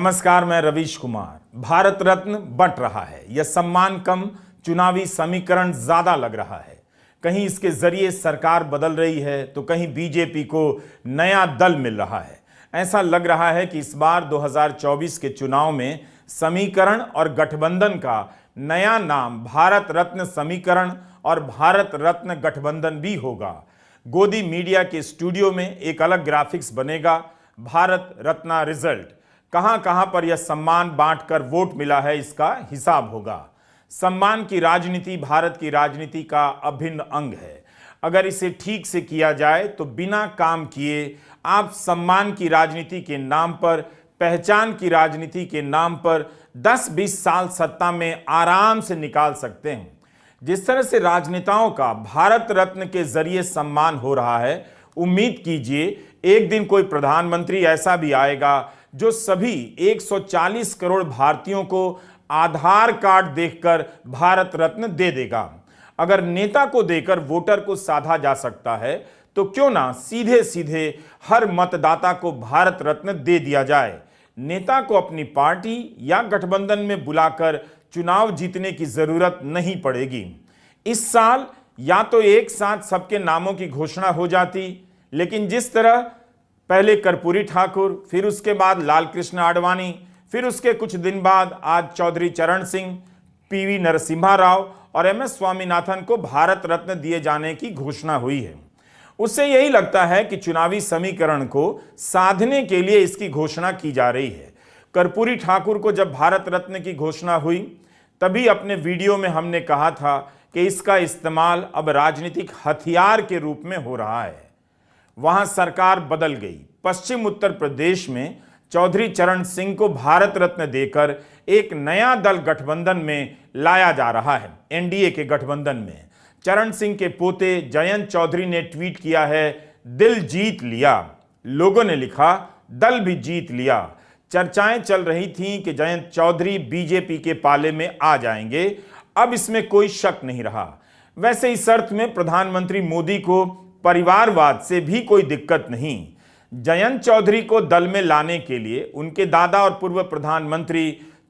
नमस्कार, मैं रवीश कुमार। भारत रत्न बंट रहा है। यह सम्मान कम, चुनावी समीकरण ज्यादा लग रहा है। कहीं इसके जरिए सरकार बदल रही है तो कहीं बीजेपी को नया दल मिल रहा है। ऐसा लग रहा है कि इस बार 2024 के चुनाव में समीकरण और गठबंधन का नया नाम भारत रत्न समीकरण और भारत रत्न गठबंधन भी होगा। गोदी मीडिया के स्टूडियो में एक अलग ग्राफिक्स बनेगा। भारत रत्ना रिजल्ट, कहां कहां पर यह सम्मान बांटकर वोट मिला है, इसका हिसाब होगा। सम्मान की राजनीति भारत की राजनीति का अभिन्न अंग है। अगर इसे ठीक से किया जाए तो बिना काम किए आप सम्मान की राजनीति के नाम पर, पहचान की राजनीति के नाम पर 10-20 साल सत्ता में आराम से निकाल सकते हैं। जिस तरह से राजनेताओं का भारत रत्न के जरिए सम्मान हो रहा है, उम्मीद कीजिए एक दिन कोई प्रधानमंत्री ऐसा भी आएगा जो सभी 140 करोड़ भारतीयों को आधार कार्ड देखकर भारत रत्न दे देगा। अगर नेता को देकर वोटर को साधा जा सकता है तो क्यों ना सीधे सीधे हर मतदाता को भारत रत्न दे दिया जाए। नेता को अपनी पार्टी या गठबंधन में बुलाकर चुनाव जीतने की जरूरत नहीं पड़ेगी। इस साल या तो एक साथ सबके नामों की घोषणा हो जाती, लेकिन जिस तरह पहले कर्पूरी ठाकुर, फिर उसके बाद लाल कृष्ण आडवाणी, फिर उसके कुछ दिन बाद आज चौधरी चरण सिंह, पीवी नरसिम्हा राव और एमएस स्वामीनाथन को भारत रत्न दिए जाने की घोषणा हुई है, उससे यही लगता है कि चुनावी समीकरण को साधने के लिए इसकी घोषणा की जा रही है। कर्पूरी ठाकुर को जब भारत रत्न की घोषणा हुई तभी अपने वीडियो में हमने कहा था कि इसका इस्तेमाल अब राजनीतिक हथियार के रूप में हो रहा है। वहां सरकार बदल गई। पश्चिम उत्तर प्रदेश में चौधरी चरण सिंह को भारत रत्न देकर एक नया दल गठबंधन में लाया जा रहा है। एनडीए के गठबंधन में चरण सिंह के पोते जयंत चौधरी ने ट्वीट किया है, दिल जीत लिया। लोगों ने लिखा, दल भी जीत लिया। चर्चाएं चल रही थीं कि जयंत चौधरी बीजेपी के पाले में आ जाएंगे। अब इसमें कोई शक नहीं रहा। वैसे इस अर्थ में प्रधानमंत्री मोदी को परिवारवाद से भी कोई दिक्कत नहीं। जयंत चौधरी को दल में लाने के लिए उनके दादा और पूर्व प्रधानमंत्री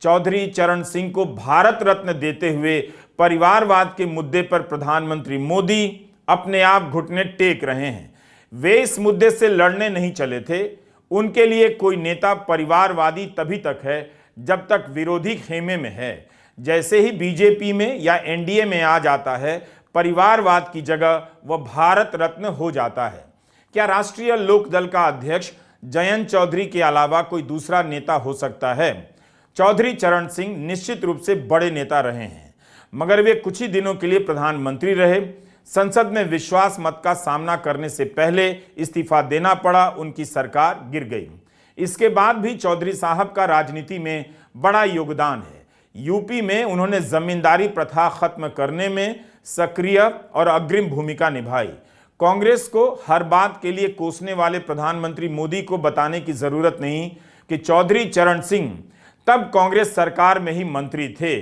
चौधरी चरण सिंह को भारत रत्न देते हुए परिवारवाद के मुद्दे पर प्रधानमंत्री मोदी अपने आप घुटने टेक रहे हैं। वे इस मुद्दे से लड़ने नहीं चले थे। उनके लिए कोई नेता परिवारवादी तभी तक है जब तक विरोधी खेमे में है। जैसे ही बीजेपी में या एनडीए में आ जाता है, परिवारवाद की जगह वह भारत रत्न हो जाता है। क्या राष्ट्रीय लोकदल का अध्यक्ष जयंत चौधरी के अलावा कोई दूसरा नेता हो सकता है? चौधरी चरण सिंह निश्चित रूप से बड़े नेता रहे हैं, मगर वे कुछ ही दिनों के लिए प्रधानमंत्री रहे। संसद में विश्वास मत का सामना करने से पहले इस्तीफा देना पड़ा, उनकी सरकार गिर गई। इसके बाद भी चौधरी साहब का राजनीति में बड़ा योगदान है। यूपी में उन्होंने जमींदारी प्रथा खत्म करने में सक्रिय और अग्रिम भूमिका निभाई। कांग्रेस को हर बात के लिए कोसने वाले प्रधानमंत्री मोदी को बताने की जरूरत नहीं कि चौधरी चरण सिंह तब कांग्रेस सरकार में ही मंत्री थे।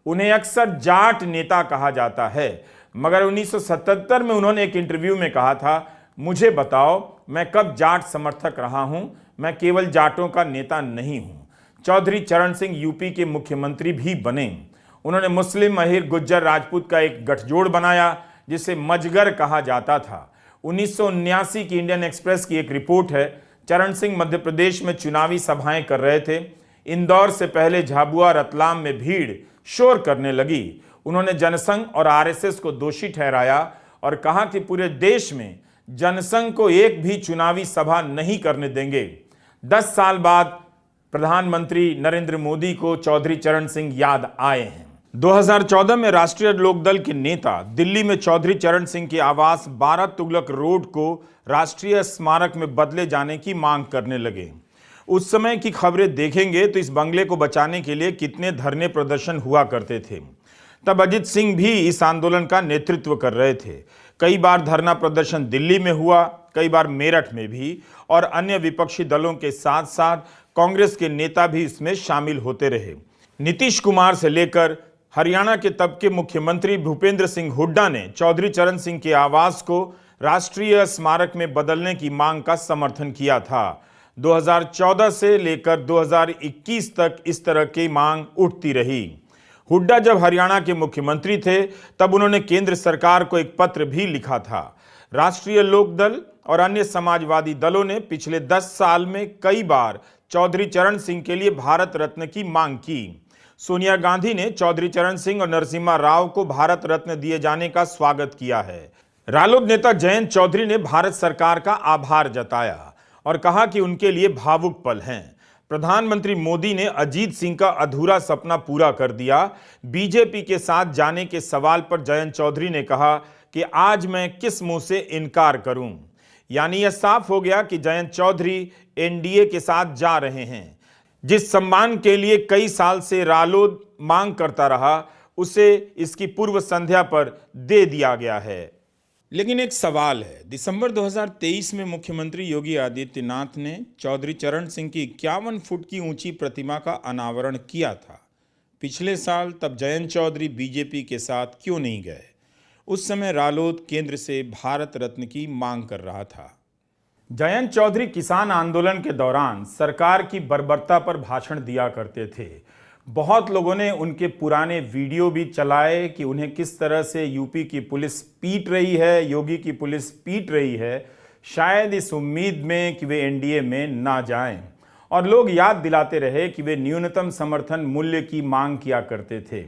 उन्हें अक्सर जाट नेता कहा जाता है, मगर 1977 में उन्होंने एक इंटरव्यू में कहा था, मुझे बताओ मैं कब जाट समर्थक रहा हूं, मैं केवल जाटों का नेता नहीं हूं। चौधरी चरण सिंह यूपी के मुख्यमंत्री भी बने। उन्होंने मुस्लिम, अहीर, गुज्जर, राजपूत का एक गठजोड़ बनाया जिसे मजगर कहा जाता था। 1979 की इंडियन एक्सप्रेस की एक रिपोर्ट है, चरण सिंह मध्य प्रदेश में चुनावी सभाएं कर रहे थे। इंदौर से पहले झाबुआ, रतलाम में भीड़ शोर करने लगी। उन्होंने जनसंघ और आरएसएस को दोषी ठहराया और कहा कि पूरे देश में जनसंघ को एक भी चुनावी सभा नहीं करने देंगे। 10 साल बाद प्रधानमंत्री नरेंद्र मोदी को चौधरी चरण सिंह याद आए हैं। 2014 में राष्ट्रीय लोकदल के नेता दिल्ली में चौधरी चरण सिंह के आवास 12 तुगलक रोड को राष्ट्रीय स्मारक में बदले जाने की मांग करने लगे। उस समय की खबरें देखेंगे तो इस बंगले को बचाने के लिए कितने धरने प्रदर्शन हुआ करते थे। तब अजित सिंह भी इस आंदोलन का नेतृत्व कर रहे थे। कई बार धरना प्रदर्शन दिल्ली में हुआ, कई बार मेरठ में भी, और अन्य विपक्षी दलों के साथ साथ कांग्रेस के नेता भी इसमें शामिल होते रहे। नीतीश कुमार से लेकर हरियाणा के तब के मुख्यमंत्री भूपेंद्र सिंह हुड्डा ने चौधरी चरण सिंह के आवास को राष्ट्रीय स्मारक में बदलने की मांग का समर्थन किया था। 2014 से लेकर 2021 तक इस तरह की मांग उठती रही। हुड्डा जब हरियाणा के मुख्यमंत्री थे तब उन्होंने केंद्र सरकार को एक पत्र भी लिखा था। राष्ट्रीय लोकदल और अन्य समाजवादी दलों ने पिछले 10 साल में कई बार चौधरी चरण सिंह के लिए भारत रत्न की मांग की। सोनिया गांधी ने चौधरी चरण सिंह और नरसिम्हा राव को भारत रत्न दिए जाने का स्वागत किया है। रालोद नेता जयंत चौधरी ने भारत सरकार का आभार जताया और कहा कि उनके लिए भावुक पल हैं। प्रधानमंत्री मोदी ने अजीत सिंह का अधूरा सपना पूरा कर दिया। बीजेपी के साथ जाने के सवाल पर जयंत चौधरी ने कहा कि आज मैं किस मुंह से इनकार करूं। यानी यह साफ हो गया कि जयंत चौधरी एनडीए के साथ जा रहे हैं। जिस सम्मान के लिए कई साल से रालोद मांग करता रहा, उसे इसकी पूर्व संध्या पर दे दिया गया है। लेकिन एक सवाल है, दिसंबर 2023 में मुख्यमंत्री योगी आदित्यनाथ ने चौधरी चरण सिंह की 51 फुट की ऊंची प्रतिमा का अनावरण किया था। पिछले साल तब जयंत चौधरी बीजेपी के साथ क्यों नहीं गए? उस समय रालोद केंद्र से भारत रत्न की मांग कर रहा था। जयंत चौधरी किसान आंदोलन के दौरान सरकार की बर्बरता पर भाषण दिया करते थे। बहुत लोगों ने उनके पुराने वीडियो भी चलाए कि उन्हें किस तरह से यूपी की पुलिस पीट रही है, योगी की पुलिस पीट रही है, शायद इस उम्मीद में कि वे एनडीए में ना जाएं। और लोग याद दिलाते रहे कि वे न्यूनतम समर्थन मूल्य की मांग किया करते थे।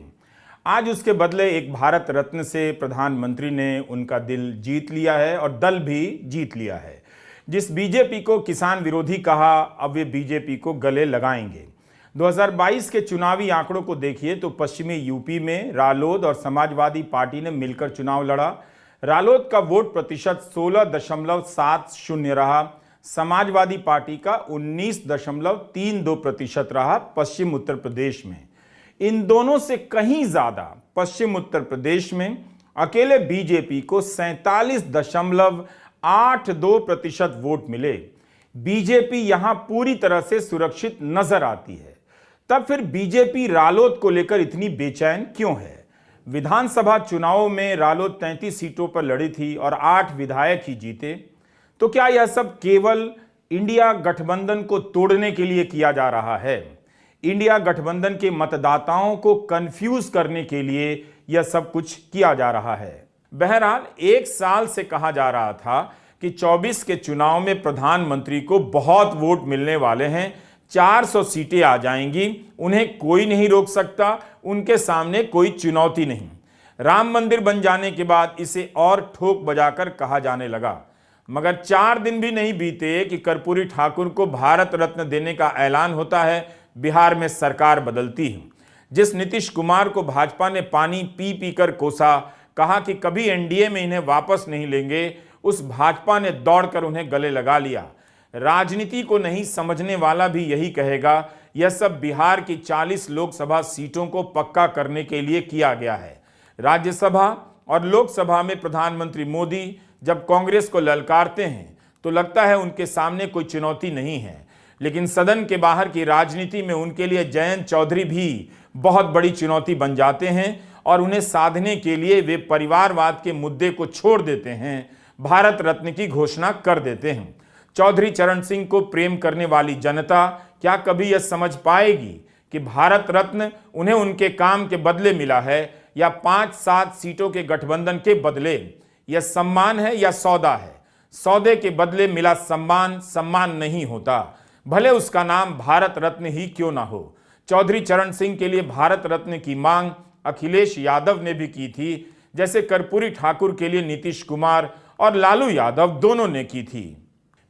आज उसके बदले एक भारत रत्न से प्रधानमंत्री ने उनका दिल जीत लिया है और दल भी जीत लिया है। जिस बीजेपी को किसान विरोधी कहा, अब वे बीजेपी को गले लगाएंगे। 2022 के चुनावी आंकड़ों को देखिए तो पश्चिमी यूपी में रालोद और समाजवादी पार्टी ने मिलकर चुनाव लड़ा। रालोद का वोट प्रतिशत 16.70 रहा, समाजवादी पार्टी का 19.32% रहा पश्चिम उत्तर प्रदेश में। इन दोनों से कहीं ज्यादा पश्चिम उत्तर प्रदेश में अकेले बीजेपी को 47.82% वोट मिले। बीजेपी यहां पूरी तरह से सुरक्षित नजर आती है। तब फिर बीजेपी रालोद को लेकर इतनी बेचैन क्यों है? विधानसभा चुनावों में रालोद 33 सीटों पर लड़ी थी और 8 विधायक ही जीते। तो क्या यह सब केवल इंडिया गठबंधन को तोड़ने के लिए किया जा रहा है? इंडिया गठबंधन के मतदाताओं को कंफ्यूज करने के लिए यह सब कुछ किया जा रहा है। बहरहाल एक साल से कहा जा रहा था कि 24 के चुनाव में प्रधानमंत्री को बहुत वोट मिलने वाले हैं, 400 सीटें आ जाएंगी, उन्हें कोई नहीं रोक सकता, उनके सामने कोई चुनौती नहीं। राम मंदिर बन जाने के बाद इसे और ठोक बजाकर कहा जाने लगा। मगर 4 दिन भी नहीं बीते कि कर्पूरी ठाकुर को भारत रत्न देने का ऐलान होता है। बिहार में सरकार बदलती है। जिस नीतीश कुमार को भाजपा ने पानी पी पी कर कोसा, कहा कि कभी एनडीए में इन्हें वापस नहीं लेंगे, उस भाजपा ने दौड़कर उन्हें गले लगा लिया। राजनीति को नहीं समझने वाला भी यही कहेगा, यह सब बिहार की 40 लोकसभा सीटों को पक्का करने के लिए किया गया है। राज्यसभा और लोकसभा में प्रधानमंत्री मोदी जब कांग्रेस को ललकारते हैं तो लगता है उनके सामने कोई चुनौती नहीं है, लेकिन सदन के बाहर की राजनीति में उनके लिए जयंत चौधरी भी बहुत बड़ी चुनौती बन जाते हैं और उन्हें साधने के लिए वे परिवारवाद के मुद्दे को छोड़ देते हैं, भारत रत्न की घोषणा कर देते हैं। चौधरी चरण सिंह को प्रेम करने वाली जनता क्या कभी यह समझ पाएगी कि भारत रत्न उन्हें उनके काम के बदले मिला है या 5-7 सीटों के गठबंधन के बदले? यह सम्मान है या सौदा है? सौदे के बदले मिला सम्मान सम्मान नहीं होता, भले उसका नाम भारत रत्न ही क्यों ना हो। चौधरी चरण सिंह के लिए भारत रत्न की मांग अखिलेश यादव ने भी की थी, जैसे कर्पूरी ठाकुर के लिए नीतीश कुमार और लालू यादव दोनों ने की थी।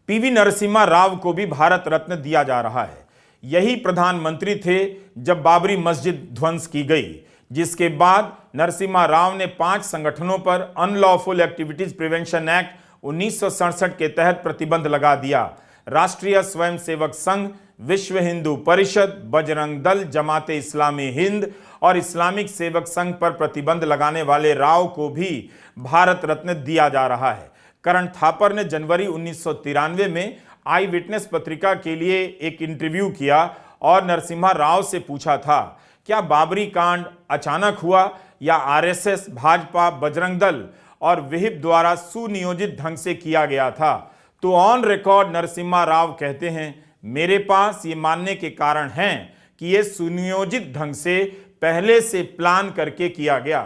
पीवी नरसिम्हा राव को भी भारत रत्न दिया जा रहा है। यही प्रधानमंत्री थे जब बाबरी मस्जिद ध्वंस की गई, जिसके बाद नरसिम्हा राव ने 5 संगठनों पर अनलॉफुल एक्टिविटीज प्रिवेंशन एक्ट 1967 के तहत प्रतिबंध लगा दिया। राष्ट्रीय स्वयंसेवक संघ, विश्व हिंदू परिषद, बजरंग दल, जमाते इस्लामी हिंद और इस्लामिक सेवक संघ पर प्रतिबंध लगाने वाले राव को भी भारत रत्न दिया जा रहा है। करण थापर ने जनवरी 1993 में आई विटनेस पत्रिका के लिए एक इंटरव्यू किया और नरसिम्हा राव से पूछा था, क्या बाबरी कांड अचानक हुआ या आरएसएस, भाजपा, बजरंग दल और विहिप द्वारा सुनियोजित ढंग से किया गया था? तो ऑन रिकॉर्ड नरसिम्हा राव कहते हैं, मेरे पास ये मानने के कारण हैं कि ये सुनियोजित ढंग से पहले से प्लान करके किया गया।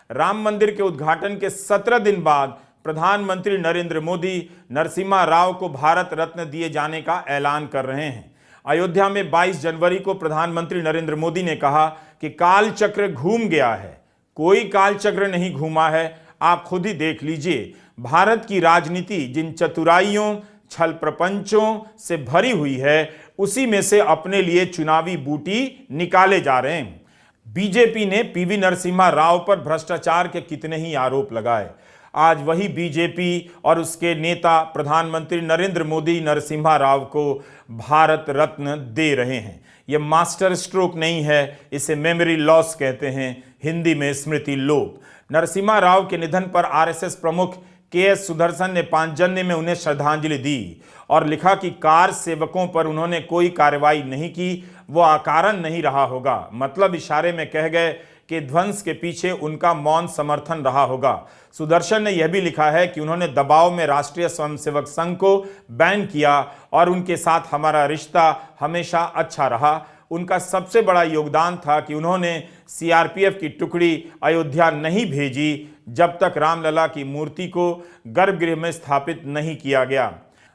राम मंदिर के उद्घाटन के 17 दिन बाद प्रधानमंत्री नरेंद्र मोदी नरसिम्हा राव को भारत रत्न दिए जाने का ऐलान कर रहे हैं। अयोध्या में 22 जनवरी को प्रधानमंत्री नरेंद्र मोदी ने कहा कि काल चक्र घूम गया है। कोई काल चक्र नहीं घूमा है, आप खुद ही देख लीजिए। भारत की राजनीति जिन चतुराइयों, छल प्रपंचों से भरी हुई है, उसी में से अपने लिए चुनावी बूटी निकाले जा रहे हैं। बीजेपी ने पीवी नरसिम्हा राव पर भ्रष्टाचार के कितने ही आरोप लगाए। आज वही बीजेपी और उसके नेता प्रधानमंत्री नरेंद्र मोदी नरसिम्हा राव को भारत रत्न दे रहे हैं। यह मास्टर स्ट्रोक नहीं है, इसे मेमोरी लॉस कहते हैं, हिंदी में स्मृति लोप। नरसिम्हा राव के निधन पर आरएसएस प्रमुख के.एस. सुदर्शन ने पांचजन्य में उन्हें श्रद्धांजलि दी और लिखा कि कार सेवकों पर उन्होंने कोई कार्रवाई नहीं की, वो अकारण नहीं रहा होगा। मतलब इशारे में कह गए कि ध्वंस के पीछे उनका मौन समर्थन रहा होगा। सुदर्शन ने यह भी लिखा है कि उन्होंने दबाव में राष्ट्रीय स्वयंसेवक संघ को बैन किया और उनके साथ हमारा रिश्ता हमेशा अच्छा रहा। उनका सबसे बड़ा योगदान था कि उन्होंने सीआरपीएफ की टुकड़ी अयोध्या नहीं भेजी जब तक रामलला की मूर्ति को गर्भगृह में स्थापित नहीं किया गया।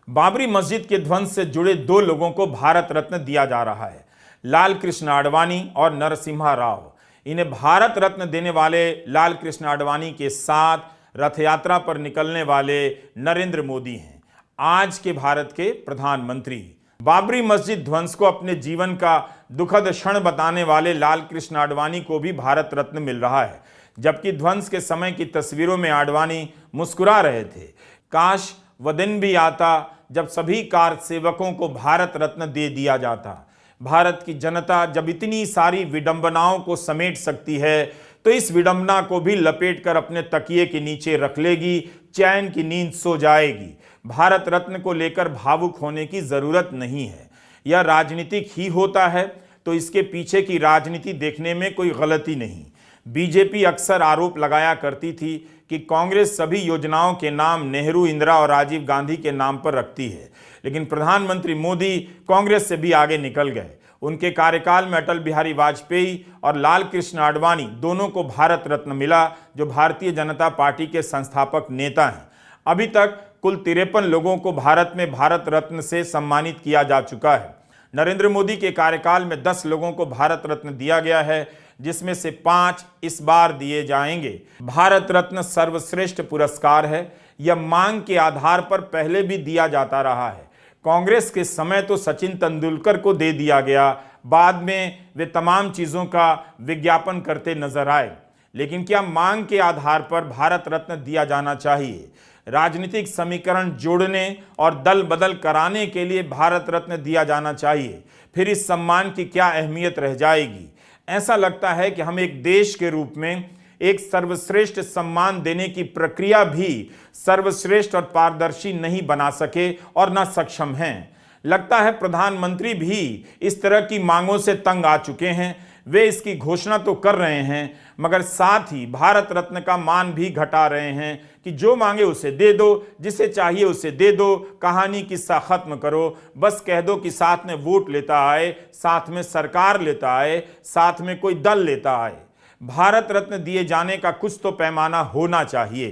बाबरी मस्जिद के ध्वंस से जुड़े 2 लोगों को भारत रत्न दिया जा रहा है, लाल कृष्ण आडवाणी और नरसिम्हा राव। इन्हें भारत रत्न देने वाले लाल कृष्ण आडवाणी के साथ रथ यात्रा पर निकलने वाले नरेंद्र मोदी हैं, आज के भारत के प्रधानमंत्री। बाबरी मस्जिद ध्वंस को अपने जीवन का दुखद क्षण बताने वाले लाल कृष्ण आडवाणी को भी भारत रत्न मिल रहा है, जबकि ध्वंस के समय की तस्वीरों में आडवाणी मुस्कुरा रहे थे। काश वह दिन भी आता जब सभी कार सेवकों को भारत रत्न दे दिया जाता। भारत की जनता जब इतनी सारी विडंबनाओं को समेट सकती है, तो इस विडंबना को भी लपेटकर अपने तकिए के नीचे रख लेगी, चैन की नींद सो जाएगी। भारत रत्न को लेकर भावुक होने की जरूरत नहीं है। यह राजनीतिक ही होता है तो इसके पीछे की राजनीति देखने में कोई गलती नहीं। बीजेपी अक्सर आरोप लगाया करती थी कि कांग्रेस सभी योजनाओं के नाम नेहरू, इंदिरा और राजीव गांधी के नाम पर रखती है, लेकिन प्रधानमंत्री मोदी कांग्रेस से भी आगे निकल गए। उनके कार्यकाल में अटल बिहारी वाजपेयी और लाल कृष्ण आडवाणी दोनों को भारत रत्न मिला, जो भारतीय जनता पार्टी के संस्थापक नेता हैं। अभी तक कुल 53 लोगों को भारत में भारत रत्न से सम्मानित किया जा चुका है। नरेंद्र मोदी के कार्यकाल में 10 लोगों को भारत रत्न दिया गया है, जिसमें से 5 इस बार दिए जाएंगे। भारत रत्न सर्वश्रेष्ठ पुरस्कार है। यह मांग के आधार पर पहले भी दिया जाता रहा है। कांग्रेस के समय तो सचिन तेंदुलकर को दे दिया गया, बाद में वे तमाम चीजों का विज्ञापन करते नजर आए। लेकिन क्या मांग के आधार पर भारत रत्न दिया जाना चाहिए? राजनीतिक समीकरण जोड़ने और दल बदल कराने के लिए भारत रत्न दिया जाना चाहिए? फिर इस सम्मान की क्या अहमियत रह जाएगी? ऐसा लगता है कि हम एक देश के रूप में एक सर्वश्रेष्ठ सम्मान देने की प्रक्रिया भी सर्वश्रेष्ठ और पारदर्शी नहीं बना सके और न सक्षम हैं। लगता है प्रधानमंत्री भी इस तरह की मांगों से तंग आ चुके हैं। वे इसकी घोषणा तो कर रहे हैं, मगर साथ ही भारत रत्न का मान भी घटा रहे हैं कि जो मांगे उसे दे दो, जिसे चाहिए उसे दे दो, कहानी किस्सा खत्म करो। बस कह दो कि साथ में वोट लेता आए, साथ में सरकार लेता आए, साथ में कोई दल लेता आए। भारत रत्न दिए जाने का कुछ तो पैमाना होना चाहिए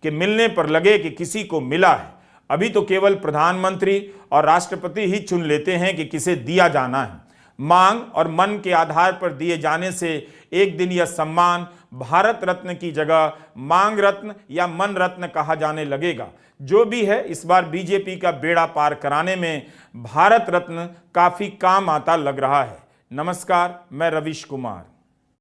कि मिलने पर लगे कि किसी को मिला है। अभी तो केवल प्रधानमंत्री और राष्ट्रपति ही चुन लेते हैं कि किसे दिया जाना है। मांग और मन के आधार पर दिए जाने से एक दिन यह सम्मान भारत रत्न की जगह मांग रत्न या मन रत्न कहा जाने लगेगा। जो भी है, इस बार बीजेपी का बेड़ा पार कराने में भारत रत्न काफी काम आता लग रहा है। नमस्कार, मैं रविश कुमार।